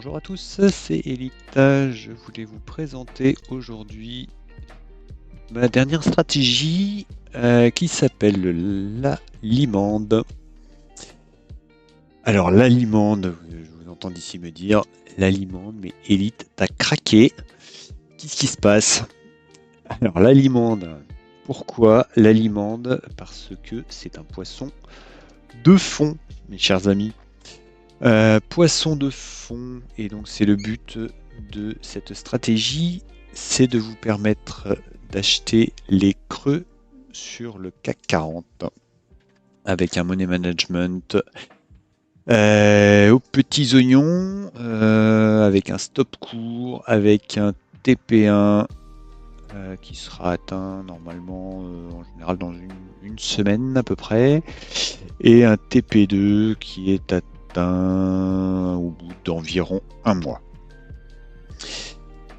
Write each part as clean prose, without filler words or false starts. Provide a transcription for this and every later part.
Bonjour à tous, c'est Elita. Je voulais vous présenter aujourd'hui ma dernière stratégie qui s'appelle la limande. Alors la limande, je vous entends d'ici me dire la limande, mais Elite, t'as craqué. Qu'est-ce qui se passe? Alors la limande, pourquoi la limande? Parce que c'est un poisson de fond, mes chers amis. Poisson de fond, et donc c'est le but de cette stratégie, c'est de vous permettre d'acheter les creux sur le CAC 40 avec un money management aux petits oignons, avec un stop court, avec un TP1 qui sera atteint normalement en général dans une semaine à peu près, et un TP2 qui est atteint au bout d'environ un mois.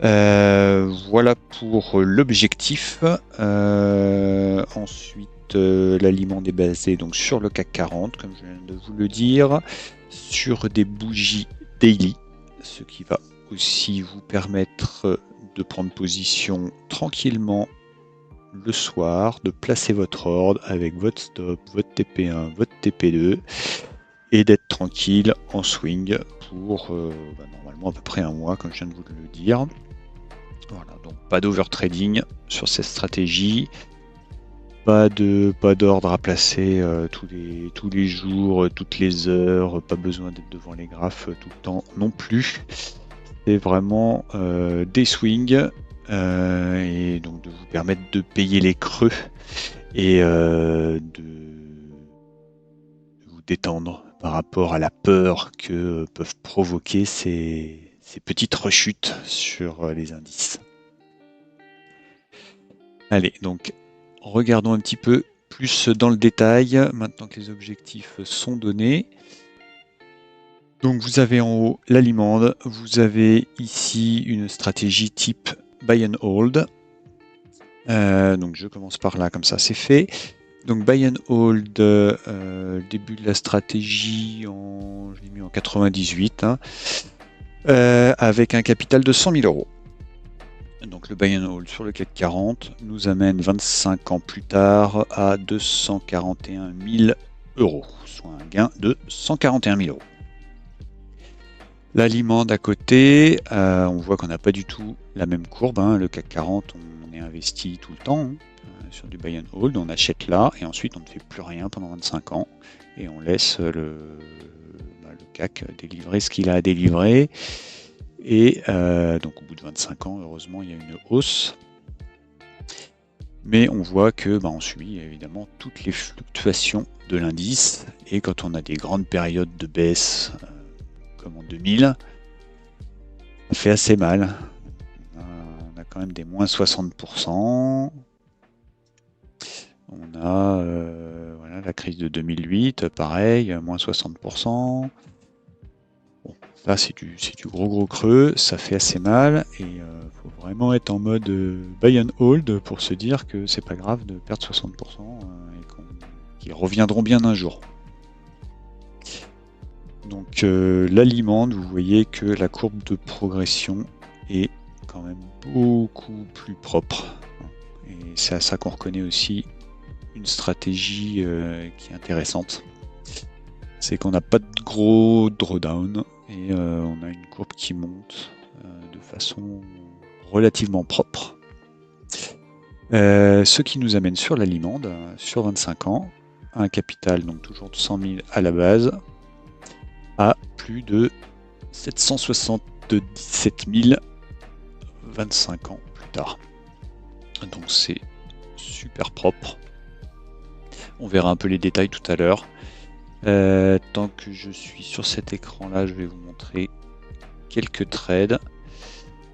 Voilà pour l'objectif. Ensuite, l'aliment est basé donc sur le CAC 40, comme je viens de vous le dire, sur des bougies daily, ce qui va aussi vous permettre de prendre position tranquillement le soir, de placer votre ordre avec votre stop, votre TP1, votre TP2, et d'être tranquille en swing pour normalement à peu près un mois, comme je viens de vous le dire. Voilà, donc pas d'overtrading sur cette stratégie, pas d'ordre à placer tous les jours, toutes les heures, pas besoin d'être devant les graphes tout le temps non plus. C'est vraiment des swings et donc de vous permettre de payer les creux et de vous détendre par rapport à la peur que peuvent provoquer ces petites rechutes sur les indices. Allez, donc regardons un petit peu plus dans le détail, maintenant que les objectifs sont donnés. Donc vous avez en haut la limande, vous avez ici une stratégie type buy and hold. Donc je commence par là, comme ça c'est fait. Donc buy and hold, début de la stratégie, je l'ai mis en 98, hein, avec un capital de 100 000 euros. Donc le buy and hold sur le CAC 40 nous amène 25 ans plus tard à 241 000 euros, soit un gain de 141 000 euros. La limande à côté, on voit qu'on n'a pas du tout la même courbe, hein. Le CAC 40, on est investi tout le temps, hein, sur du buy and hold, on achète là et ensuite on ne fait plus rien pendant 25 ans et on laisse le CAC délivrer ce qu'il a à délivrer. Et donc au bout de 25 ans, heureusement, il y a une hausse. Mais on voit que on suit évidemment toutes les fluctuations de l'indice. Et quand on a des grandes périodes de baisse, comme en 2000, ça fait assez mal. On a quand même des moins 60%. On a voilà, la crise de 2008, pareil, moins 60%. Bon, là c'est du gros creux, ça fait assez mal et faut vraiment être en mode buy and hold pour se dire que c'est pas grave de perdre 60% et qu'ils reviendront bien un jour. Donc l'aliment, vous voyez que la courbe de progression est quand même beaucoup plus propre. Et c'est à ça qu'on reconnaît aussi une stratégie qui est intéressante. C'est qu'on n'a pas de gros drawdown et on a une courbe qui monte de façon relativement propre. Ce qui nous amène sur la limande, sur 25 ans, un capital donc toujours de 100 000 à la base, à plus de 777 000 25 ans plus tard. Donc c'est super propre. On verra un peu les détails tout à l'heure. Tant que je suis sur cet écran là, je vais vous montrer quelques trades.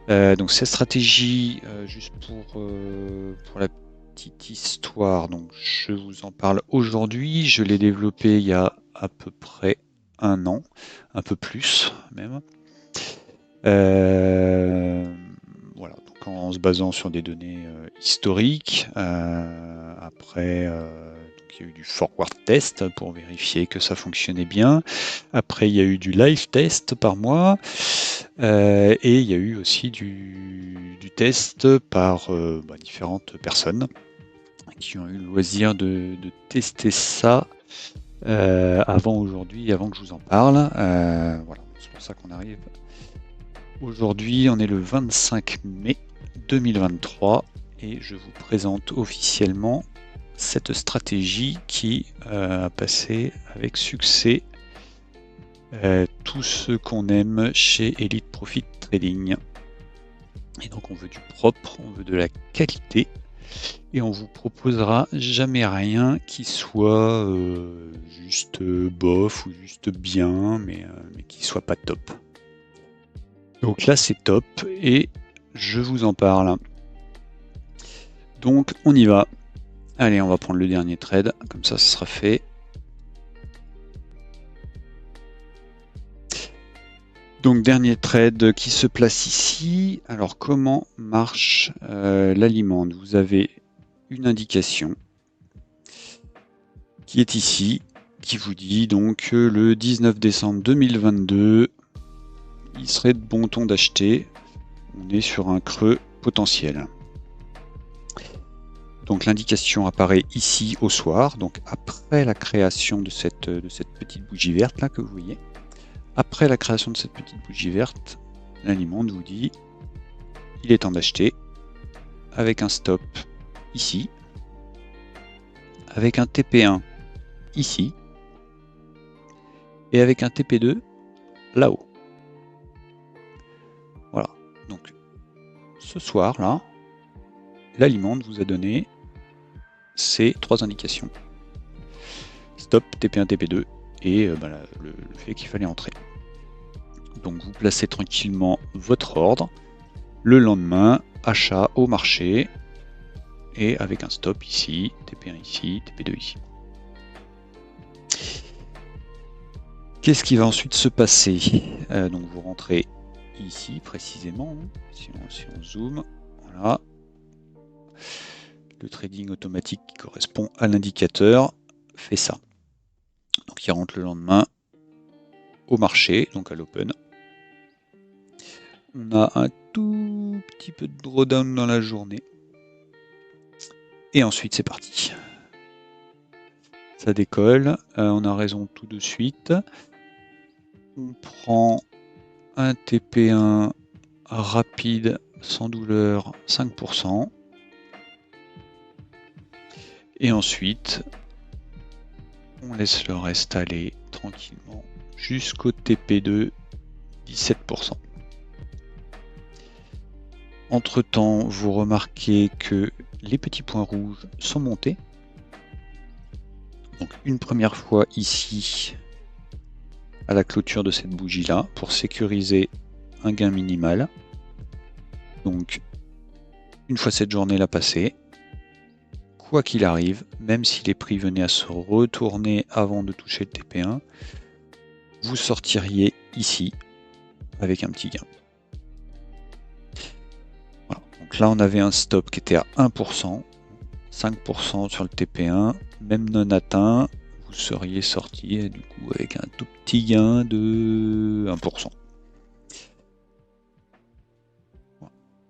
Donc cette stratégie, juste pour la petite histoire, donc je vous en parle aujourd'hui. Je l'ai développée il y a à peu près un an, un peu plus même. Voilà, donc en se basant sur des données historiques. Après, il y a eu du forward test pour vérifier que ça fonctionnait bien. Après, il y a eu du live test par mois. Et il y a eu aussi du test par différentes personnes qui ont eu le loisir de tester ça avant aujourd'hui, avant que je vous en parle. Voilà, c'est pour ça qu'on arrive. Aujourd'hui, on est le 25 mai 2023 et je vous présente officiellement cette stratégie qui a passé avec succès tout ce qu'on aime chez Elite Profit Trading. Et donc on veut du propre, on veut de la qualité et on vous proposera jamais rien qui soit juste bof ou juste bien, mais qui soit pas top. Donc là c'est top et je vous en parle. Donc on y va. Allez, on va prendre le dernier trade, comme ça ce sera fait. Donc dernier trade qui se place ici. Alors comment marche l'aliment? Vous avez une indication qui est ici, qui vous dit donc le 19 décembre 2022, il serait de bon ton d'acheter. On est sur un creux potentiel. Donc l'indication apparaît ici au soir, donc après la création de cette petite bougie verte là que vous voyez. Après la création de cette petite bougie verte, l'aliment vous dit il est temps d'acheter avec un stop ici, avec un TP1 ici et avec un TP2 là-haut. Voilà, donc ce soir là, l'aliment vous a donné ces trois indications. Stop, TP1, TP2 et le fait qu'il fallait entrer. Donc vous placez tranquillement votre ordre. Le lendemain, achat au marché et avec un stop ici, TP1 ici, TP2 ici. Qu'est-ce qui va ensuite se passer? Donc vous rentrez ici précisément, si on zoome, voilà. Le trading automatique qui correspond à l'indicateur fait ça. Donc il rentre le lendemain au marché, donc à l'open. On a un tout petit peu de drawdown dans la journée. Et ensuite c'est parti. Ça décolle, on a raison tout de suite. On prend un TP1 rapide, sans douleur, 5%. Et ensuite, on laisse le reste aller tranquillement jusqu'au TP2, 17%. Entre temps, vous remarquez que les petits points rouges sont montés. Donc une première fois ici, à la clôture de cette bougie là, pour sécuriser un gain minimal. Donc une fois cette journée là passée, quoi qu'il arrive, même si les prix venaient à se retourner avant de toucher le TP1, vous sortiriez ici avec un petit gain. Voilà. Donc là on avait un stop qui était à 1%, 5% sur le TP1, même non atteint, vous seriez sorti du coup avec un tout petit gain de 1%.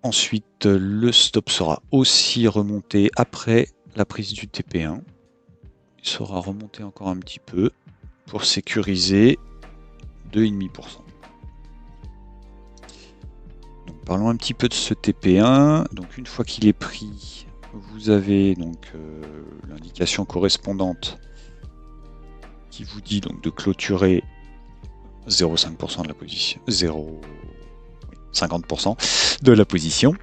Ensuite, le stop sera aussi remonté après la prise du TP1. Il sera remonté encore un petit peu pour sécuriser 2,5%. Donc, parlons un petit peu de ce TP1. Donc une fois qu'il est pris, vous avez donc l'indication correspondante qui vous dit donc de clôturer 0,5% de la position, 50% de la position,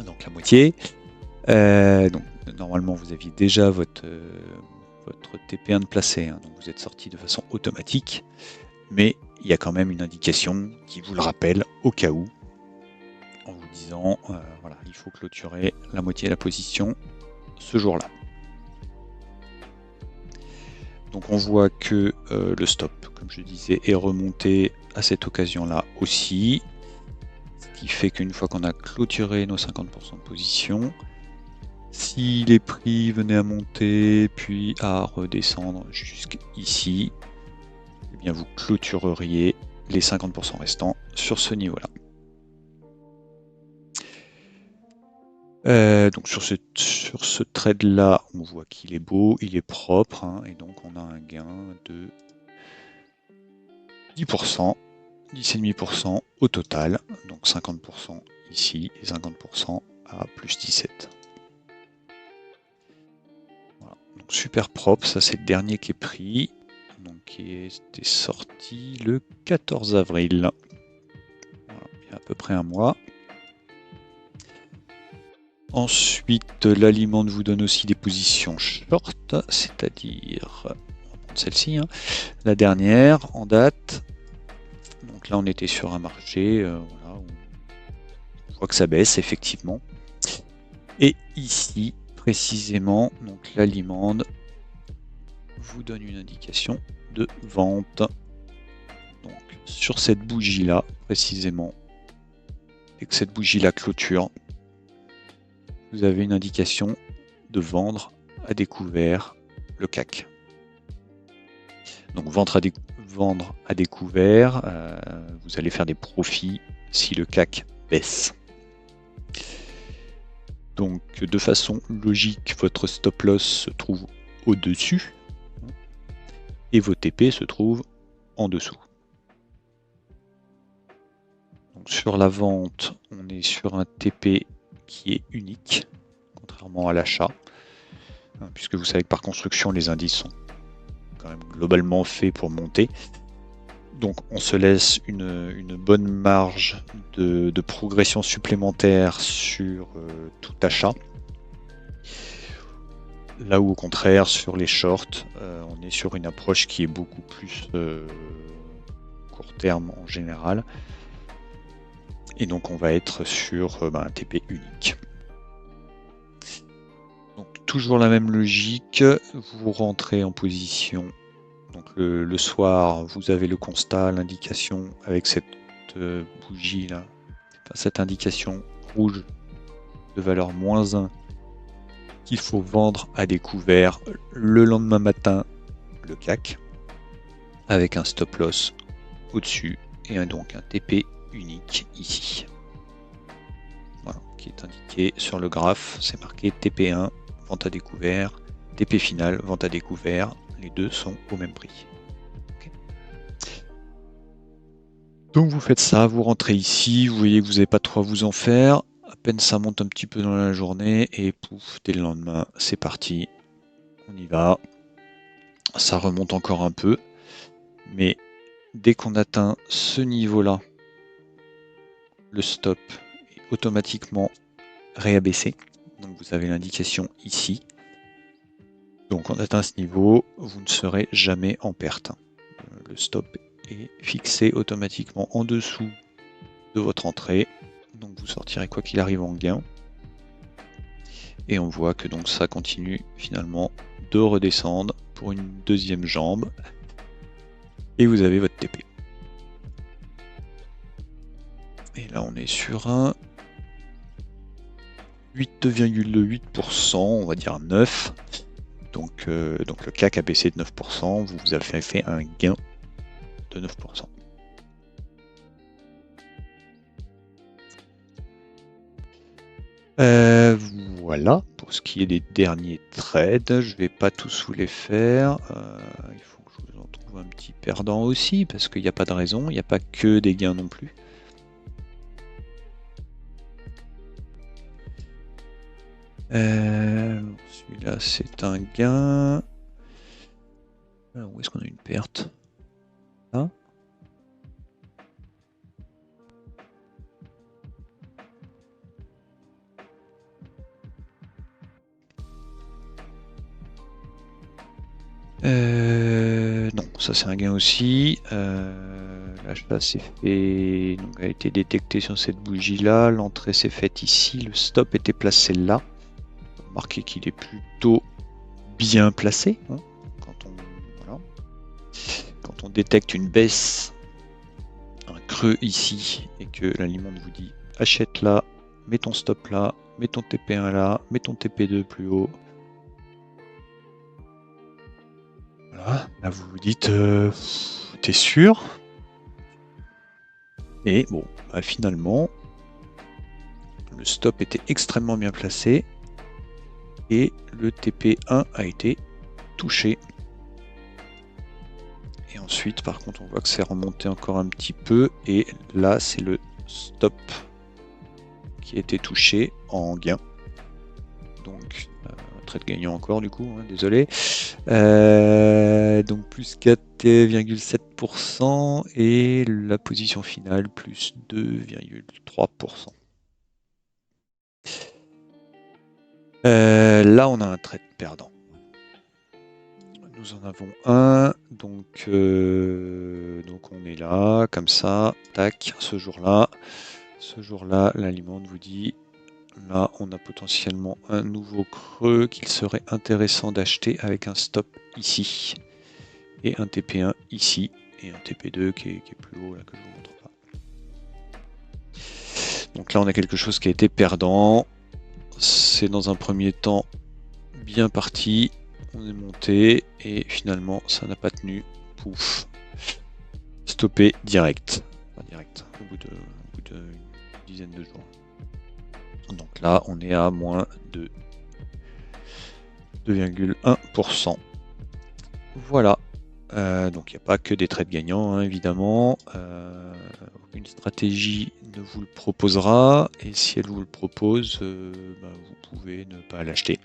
donc la moitié. Donc normalement vous aviez déjà votre TP1 de placé, hein, donc vous êtes sorti de façon automatique, mais il y a quand même une indication qui vous le rappelle au cas où, en vous disant voilà, il faut clôturer la moitié de la position ce jour-là. Donc on voit que le stop, comme je disais, est remonté à cette occasion-là aussi, ce qui fait qu'une fois qu'on a clôturé nos 50% de position, si les prix venaient à monter puis à redescendre jusqu'ici, eh bien vous clôtureriez les 50% restants sur ce niveau-là. Donc sur ce trade-là, on voit qu'il est beau, il est propre, hein, et donc on a un gain de 10%, 10,5% au total, donc 50% ici et 50% à plus 17. Voilà. Donc super propre, ça c'est le dernier qui est pris, donc qui était sorti le 14 avril. Voilà, il y a à peu près un mois. Ensuite, l'alimente vous donne aussi des positions short, c'est-à-dire, on va prendre celle-ci, hein, la dernière en date. Donc là, on était sur un marché, voilà, où on voit que ça baisse effectivement. Et ici, précisément, donc l'alimente vous donne une indication de vente. Donc sur cette bougie-là, précisément, et que cette bougie-là clôture, vous avez une indication de vendre à découvert le CAC. Donc vendre à découvert, vous allez faire des profits si le CAC baisse. Donc de façon logique, votre stop loss se trouve au-dessus et vos TP se trouvent en dessous. Donc sur la vente, on est sur un TP qui est unique, contrairement à l'achat, puisque vous savez que par construction, les indices sont quand même globalement faits pour monter. Donc on se laisse une bonne marge de progression supplémentaire sur tout achat. Là où au contraire sur les shorts, on est sur une approche qui est beaucoup plus court terme en général. Et donc on va être sur un TP unique. Donc toujours la même logique, vous rentrez en position. Donc le soir, vous avez le constat, l'indication avec cette bougie là, cette indication rouge de valeur -1 qu'il faut vendre à découvert le lendemain matin le CAC avec un stop loss au-dessus et donc un TP unique ici. Voilà, qui est indiqué sur le graphe, c'est marqué TP1, vente à découvert, TP final, vente à découvert, les deux sont au même prix. Okay. Donc vous faites ça, vous rentrez ici, vous voyez que vous n'avez pas trop à vous en faire, à peine ça monte un petit peu dans la journée, et pouf, dès le lendemain, c'est parti, on y va, ça remonte encore un peu, mais dès qu'on atteint ce niveau-là, le stop est automatiquement réabaissé, donc vous avez l'indication ici. Donc on atteint ce niveau, vous ne serez jamais en perte. Le stop est fixé automatiquement en dessous de votre entrée, donc vous sortirez quoi qu'il arrive en gain. Et on voit que donc ça continue finalement de redescendre pour une deuxième jambe. Et vous avez votre TP. Et là on est sur un 8,8%, on va dire 9%. Donc le CAC a baissé de 9%, vous avez fait un gain de 9%. Voilà, pour ce qui est des derniers trades, je vais pas tous vous les faire. Il faut que je vous en trouve un petit perdant aussi, parce qu'il n'y a pas de raison, il n'y a pas que des gains non plus. Celui-là, c'est un gain. Alors, où est-ce qu'on a une perte? Là. Non, ça c'est un gain aussi. L'achat s'est fait, donc a été détecté sur cette bougie-là. L'entrée s'est faite ici. Le stop était placé là. Remarquez qu'il est plutôt bien placé. Hein, quand on détecte une baisse, un creux ici, et que l'alimente vous dit achète là, mets ton stop là, mets ton TP1 là, mets ton TP2 plus haut. Voilà, là vous vous dites t'es sûr? Et bon, bah, finalement, le stop était extrêmement bien placé et le TP1 a été touché. Et ensuite, par contre, on voit que c'est remonté encore un petit peu et là, c'est le stop qui a été touché en gain. Donc, trade gagnant encore du coup, hein, désolé. Donc plus 4,7% et la position finale plus 2,3%. Là, on a un trade perdant. Nous en avons un, donc on est là, comme ça, tac, ce jour-là, l'aliment vous dit, là, on a potentiellement un nouveau creux qu'il serait intéressant d'acheter avec un stop ici, et un TP1 ici, et un TP2 qui est plus haut, là, que je vous montre pas. Donc là, on a quelque chose qui a été perdant. C'est dans un premier temps bien parti. On est monté et finalement, ça n'a pas tenu. Pouf. Stoppé direct. Enfin, direct, au bout d'une dizaine de jours. Donc là, on est à moins de 2,1%. Voilà. Donc il n'y a pas que des trades gagnants, hein, évidemment. Une stratégie ne vous le proposera, et si elle vous le propose, vous pouvez ne pas l'acheter.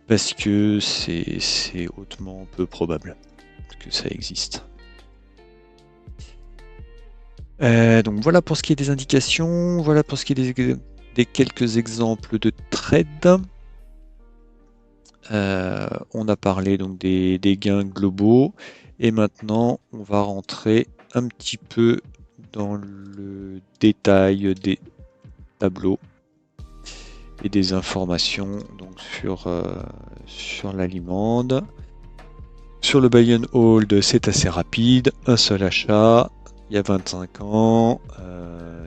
Parce que c'est hautement peu probable que ça existe. Donc voilà pour ce qui est des indications, voilà pour ce qui est des quelques exemples de trades. On a parlé donc des gains globaux et maintenant on va rentrer un petit peu dans le détail des tableaux et des informations donc sur l'aliment. Sur le buy and hold, c'est assez rapide, un seul achat, il y a 25 ans,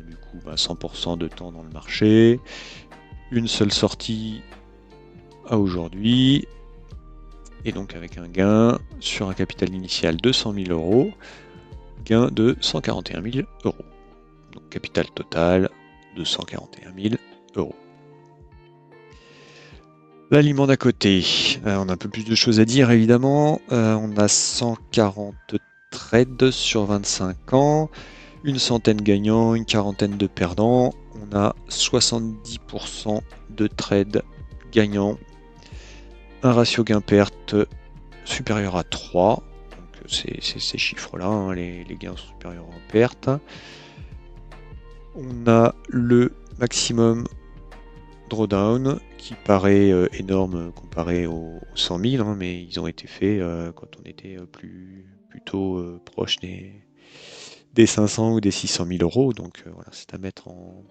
du coup 100% de temps dans le marché, une seule sortie à aujourd'hui, et donc avec un gain sur un capital initial de 100 000 euros, gain de 141 000 euros. Donc capital total de 141 000 euros. L'aliment d'à côté, on a un peu plus de choses à dire évidemment. On a 140 trades sur 25 ans, une centaine gagnants, une quarantaine de perdants. On a 70% de trades gagnants, un ratio gain-perte supérieur à 3. Donc c'est ces chiffres-là, hein, les gains sont supérieurs en perte. On a le maximum drawdown qui paraît énorme comparé aux 100 000, hein, mais ils ont été faits quand on était plutôt proche des 500 ou des 600 000 euros. Donc voilà, c'est à mettre en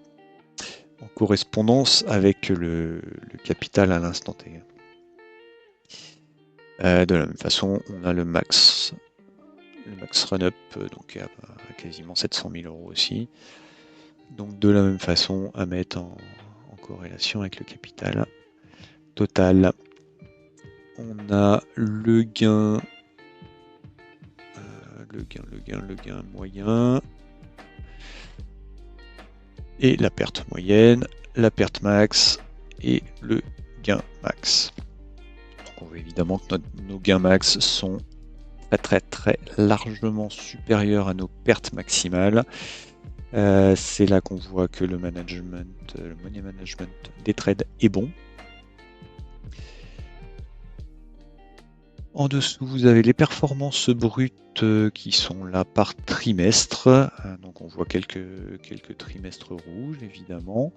correspondance avec le capital à l'instant T. De la même façon, on a le max run-up, donc à quasiment 700 000 euros aussi. Donc de la même façon, à mettre en corrélation avec le capital total. On a le gain moyen et la perte moyenne, la perte max et le gain max. Donc on voit évidemment que nos gains max sont très largement supérieurs à nos pertes maximales. C'est là qu'on voit que le money management des trades est bon. En dessous, vous avez les performances brutes qui sont là par trimestre. Donc on voit quelques trimestres rouges, évidemment.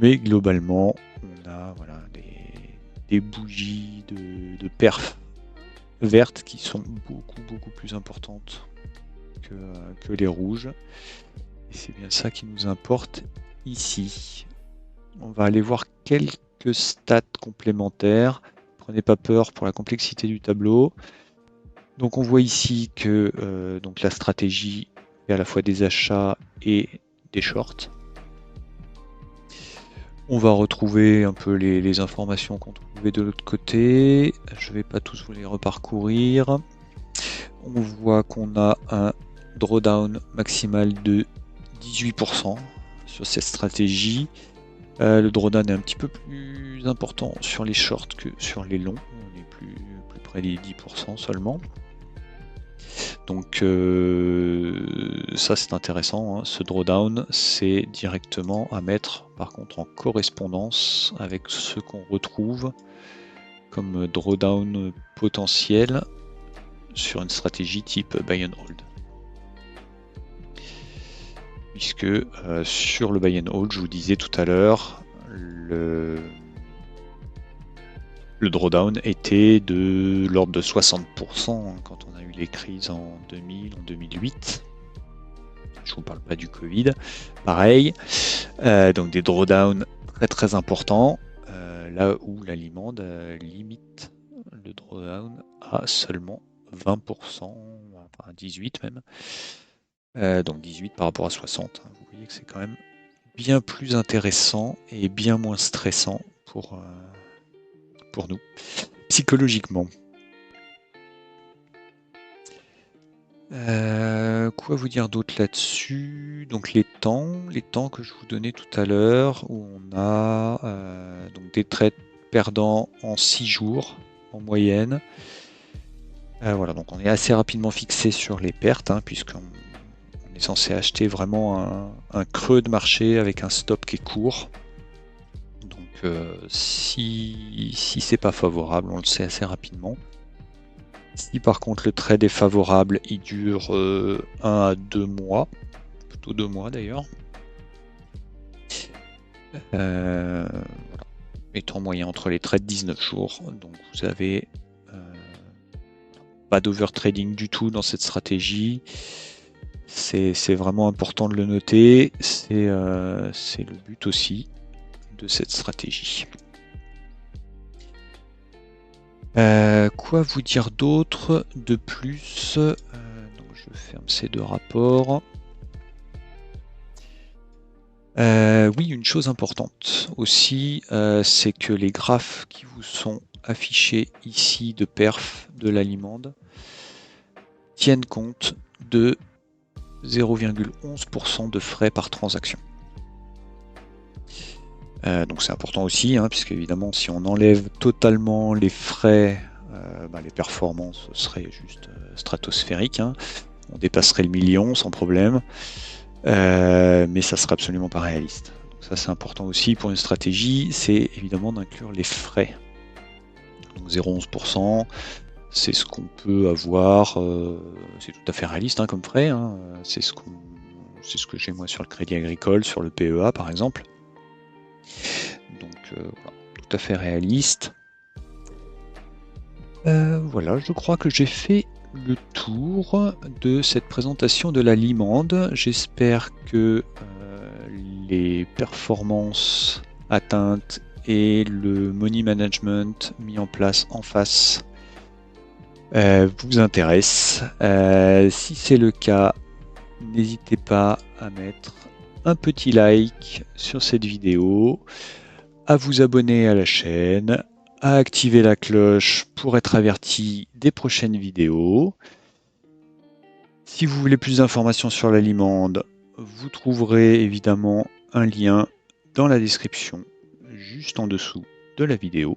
Mais globalement, on a voilà, des bougies de perf vertes qui sont beaucoup plus importantes que les rouges. Et c'est bien ça qui nous importe ici. On va aller voir quelques stats complémentaires. Prenez pas peur pour la complexité du tableau. Donc on voit ici que donc la stratégie est à la fois des achats et des shorts. On va retrouver un peu les informations qu'on trouvait de l'autre côté. Je ne vais pas tous vous les reparcourir. On voit qu'on a un drawdown maximal de 18% sur cette stratégie. Le drawdown est un petit peu plus important sur les shorts que sur les longs. On est plus près des 10% seulement. Donc ça c'est intéressant, hein. Ce drawdown c'est directement à mettre par contre en correspondance avec ce qu'on retrouve comme drawdown potentiel sur une stratégie type buy and hold. Puisque sur le buy and hold, je vous disais tout à l'heure, le drawdown était de l'ordre de 60% quand on a eu les crises en 2000, en 2008. Je vous parle pas du Covid. Pareil, donc des drawdowns très très importants, là où la Limande limite le drawdown à seulement 20%, enfin 18 même. Donc 18 par rapport à 60. Vous voyez que c'est quand même bien plus intéressant et bien moins stressant pour nous, psychologiquement. Quoi vous dire d'autre là-dessus? Donc les temps que je vous donnais tout à l'heure, où on a donc des trades perdants en 6 jours en moyenne. Voilà, donc on est assez rapidement fixé sur les pertes, hein, puisqu'on est censé acheter vraiment un creux de marché avec un stop qui est court. Donc si c'est pas favorable, on le sait assez rapidement. Si par contre le trade est favorable, il dure 1 à 2 mois, plutôt 2 mois d'ailleurs. Voilà. Et temps moyen entre les trades 19 jours. Donc vous avez pas d'overtrading du tout dans cette stratégie. C'est vraiment important de le noter. C'est le but aussi de cette stratégie. Quoi vous dire d'autre de plus? Donc je ferme ces deux rapports. Oui, une chose importante aussi, c'est que les graphes qui vous sont affichés ici de perf de la Limande tiennent compte de 0,11% de frais par transaction. Donc c'est important aussi, hein, puisque évidemment si on enlève totalement les frais, les performances seraient juste stratosphériques, hein. On dépasserait le million sans problème, mais ça serait absolument pas réaliste. Donc ça c'est important aussi pour une stratégie, c'est évidemment d'inclure les frais. Donc 0,11%, c'est ce qu'on peut avoir, c'est tout à fait réaliste, hein, comme frais, hein. C'est ce que j'ai moi sur le Crédit Agricole, sur le PEA par exemple. Donc voilà, tout à fait réaliste. Voilà, je crois que j'ai fait le tour de cette présentation de la Limande. J'espère que les performances atteintes et le money management mis en place en face vous intéressent. Si c'est le cas, n'hésitez pas à mettre un petit like sur cette vidéo, à vous abonner à la chaîne, à activer la cloche pour être averti des prochaines vidéos. Si vous voulez plus d'informations sur la Limande, vous trouverez évidemment un lien dans la description, juste en dessous de la vidéo.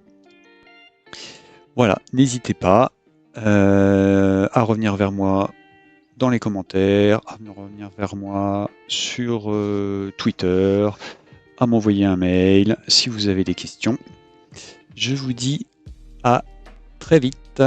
Voilà, n'hésitez pas à revenir vers moi dans les commentaires, à revenir vers moi sur Twitter, à m'envoyer un mail si vous avez des questions. Je vous dis à très vite.